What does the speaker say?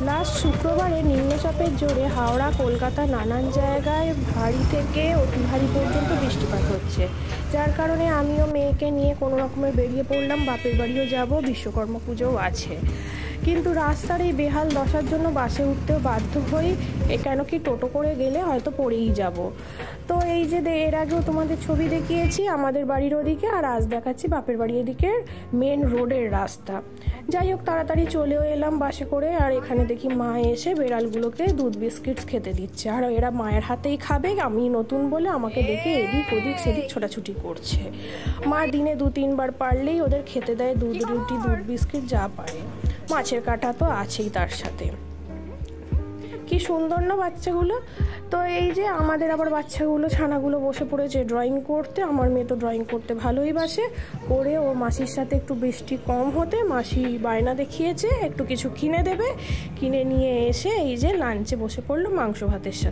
Last শুক্রবারে নিম্নচাপের জোরে হাওড়া কলকাতা নানান জায়গায় ভারী থেকে অতি ভারী পর্যন্ত বৃষ্টিপাত হচ্ছে, যার কারণে আমিও মেয়েকে নিয়ে কোনো রকমে বেরিয়ে পড়লাম। বাপের বাড়িও যাব, বিশ্বকর্মা পুজোও আছে। কিন্তু রাস্তার এই বেহাল দশার জন্য বাসে উঠতেও বাধ্য হই, কেন কি টোটো করে গেলে হয়তো পড়েই যাব। তো এই যে এর আগেও তোমাদের ছবি দেখিয়েছি আমাদের বাড়ির ওদিকে, আর আজ দেখাচ্ছি বাপের বাড়ির ওদিকের মেন রোডের রাস্তা। যাই হোক, তাড়াতাড়ি চলেও এলাম বাসে করে। আর এখানে দেখি মা এসে বেড়ালগুলোকে দুধ বিস্কিটস খেতে দিচ্ছে, আর এরা মায়ের হাতেই খাবে। আমি নতুন বলে আমাকে দেখে এদিক ওদিক সেদিক ছোটাছুটি করছে। মা দিনে 2-3 বার পারলেই ওদের খেতে দেয় দুধ রুটি, দুধ বিস্কিট যা পারে। মাছের কাঁটা তো আছেই তার সাথে। কি সুন্দর না বাচ্চাগুলো। তো এই যে আমাদের আবার বাচ্চাগুলো ছানাগুলো বসে পড়েছে ড্রয়িং করতে। আমার মেয়ে তো ড্রয়িং করতে ভালোই বাসে। করে ও মাসির সাথে একটু বৃষ্টি কম হতে মাসি বায়না দেখিয়েছে একটু কিছু কিনে দেবে। কিনে নিয়ে এসে এই যে লাঞ্চে বসে পড়লো মাংস ভাতের সাথে।